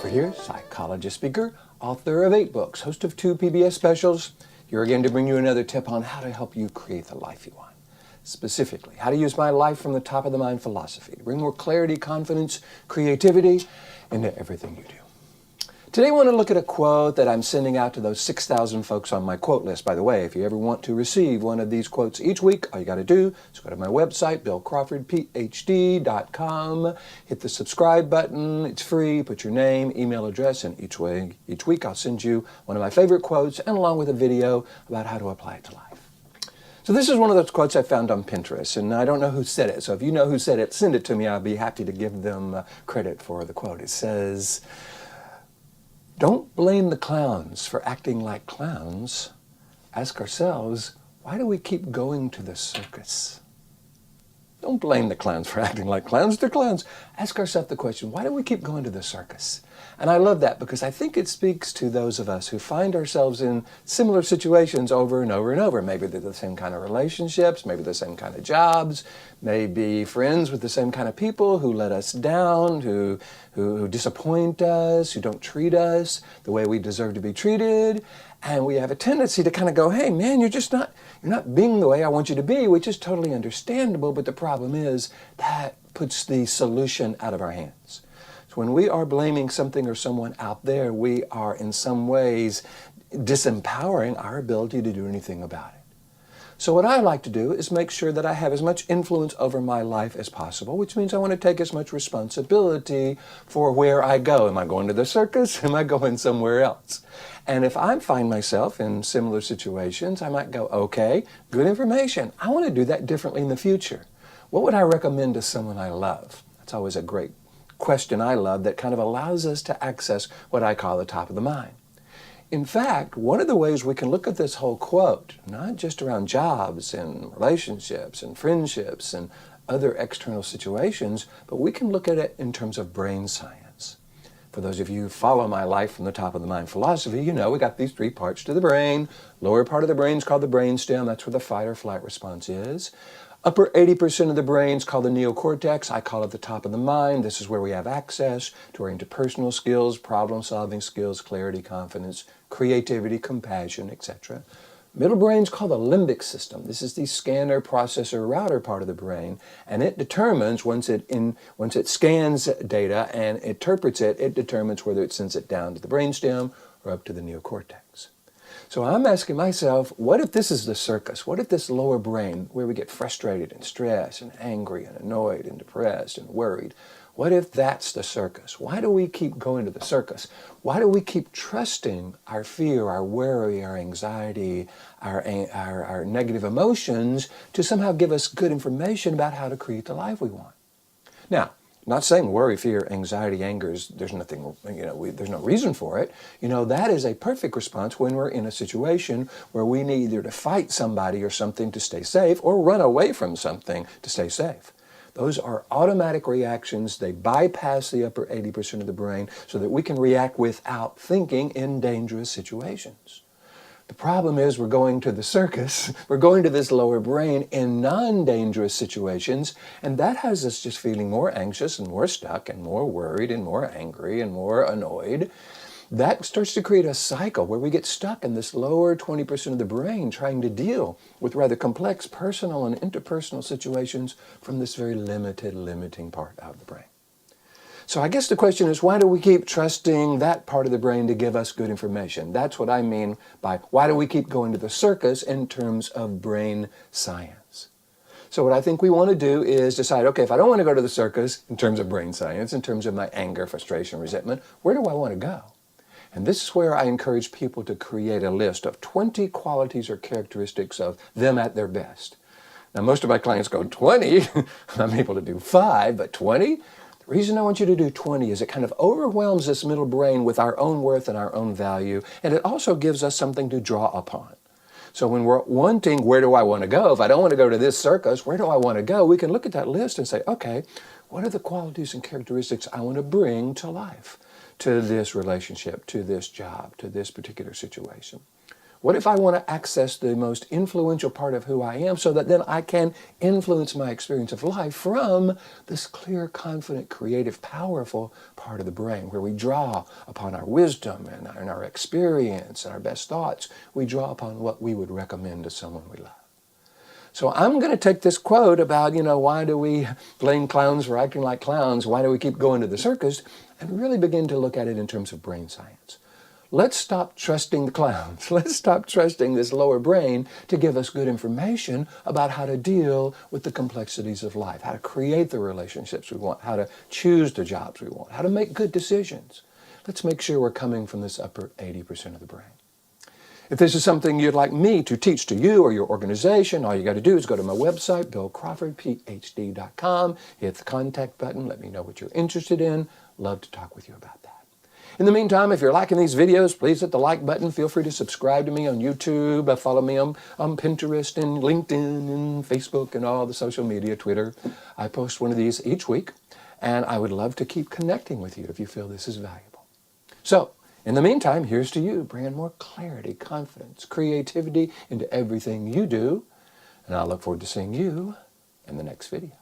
Crawford here, psychologist, speaker, author of 8 books, host of 2 PBS specials. Here again to bring you another tip on how to help you create the life you want. Specifically, how to use my life from the top of the mind philosophy to bring more clarity, confidence, creativity into everything you do. Today I want to look at a quote that I'm sending out to those 6,000 folks on my quote list. By the way, if you ever want to receive one of these quotes each week, all you got to do is go to my website, billcrawfordphd.com, hit the subscribe button. It's free. Put your name, email address, and each week I'll send you one of my favorite quotes and along with a video about how to apply it to life. So this is one of those quotes I found on Pinterest, and I don't know who said it. So if you know who said it, send it to me. I'll be happy to give them credit for the quote. It says, "Don't blame the clowns for acting like clowns. Ask ourselves, why do we keep going to the circus?" Don't blame the clowns for acting like clowns. They're clowns. Ask ourselves the question, why do we keep going to the circus? And I love that because I think it speaks to those of us who find ourselves in similar situations over and over and over. Maybe they're the same kind of relationships, maybe the same kind of jobs, maybe friends with the same kind of people who let us down, who disappoint us, who don't treat us the way we deserve to be treated. And we have a tendency to kind of go, hey man, you're not being the way I want you to be, which is totally understandable, but the problem is that puts the solution out of our hands. So when we are blaming something or someone out there, we are in some ways disempowering our ability to do anything about it. So what I like to do is make sure that I have as much influence over my life as possible, which means I want to take as much responsibility for where I go. Am I going to the circus? Am I going somewhere else? And if I find myself in similar situations, I might go, okay, good information. I want to do that differently in the future. What would I recommend to someone I love? That's always a great question I love that kind of allows us to access what I call the top of the mind. In fact, one of the ways we can look at this whole quote, not just around jobs and relationships and friendships and other external situations, but we can look at it in terms of brain science. For those of you who follow my life from the top of the mind philosophy, you know we got these 3 parts to the brain. Lower part of the brain is called the brainstem. That's where the fight or flight response is. Upper 80% of the brain is called the neocortex. I call it the top of the mind. This is where we have access to our interpersonal skills, problem-solving skills, clarity, confidence, creativity, compassion, etc. Middle brain is called the limbic system. This is the scanner, processor, router part of the brain, and it determines, once it scans data and interprets it, it determines whether it sends it down to the brainstem or up to the neocortex. So I'm asking myself, what if this is the circus? What if this lower brain, where we get frustrated and stressed and angry and annoyed and depressed and worried, what if that's the circus? Why do we keep going to the circus? Why do we keep trusting our fear, our worry, our anxiety, our negative emotions to somehow give us good information about how to create the life we want? Now, not saying worry, fear, anxiety, anger, there's nothing, there's no reason for it. That is a perfect response when we're in a situation where we need either to fight somebody or something to stay safe or run away from something to stay safe. Those are automatic reactions. They bypass the upper 80% of the brain so that we can react without thinking in dangerous situations. The problem is we're going to the circus, we're going to this lower brain in non-dangerous situations, and that has us just feeling more anxious and more stuck and more worried and more angry and more annoyed. That starts to create a cycle where we get stuck in this lower 20% of the brain trying to deal with rather complex personal and interpersonal situations from this very limiting part of the brain. So I guess the question is, why do we keep trusting that part of the brain to give us good information? That's what I mean by why do we keep going to the circus in terms of brain science. So what I think we want to do is decide, okay, if I don't want to go to the circus in terms of brain science, in terms of my anger, frustration, resentment, where do I want to go? And this is where I encourage people to create a list of 20 qualities or characteristics of them at their best. Now, most of my clients go 20. I'm able to do 5, but 20? The reason I want you to do 20 is it kind of overwhelms this middle brain with our own worth and our own value, and it also gives us something to draw upon. So when we're wanting, where do I want to go? If I don't want to go to this circus, where do I want to go? We can look at that list and say, okay, what are the qualities and characteristics I want to bring to life, to this relationship, to this job, to this particular situation? What if I want to access the most influential part of who I am so that then I can influence my experience of life from this clear, confident, creative, powerful part of the brain where we draw upon our wisdom and our experience and our best thoughts. We draw upon what we would recommend to someone we love. So I'm going to take this quote about, why do we blame clowns for acting like clowns? Why do we keep going to the circus? And really begin to look at it in terms of brain science. Let's stop trusting the clowns. Let's stop trusting this lower brain to give us good information about how to deal with the complexities of life, how to create the relationships we want, how to choose the jobs we want, how to make good decisions. Let's make sure we're coming from this upper 80% of the brain. If this is something you'd like me to teach to you or your organization, all you got to do is go to my website, billcrawfordphd.com, hit the contact button, let me know what you're interested in. Love to talk with you about that. In the meantime, if you're liking these videos, please hit the like button. Feel free to subscribe to me on YouTube. Follow me on Pinterest and LinkedIn and Facebook and all the social media, Twitter. I post one of these each week, and I would love to keep connecting with you if you feel this is valuable. So, in the meantime, here's to you, bringing more clarity, confidence, creativity into everything you do, and I look forward to seeing you in the next video.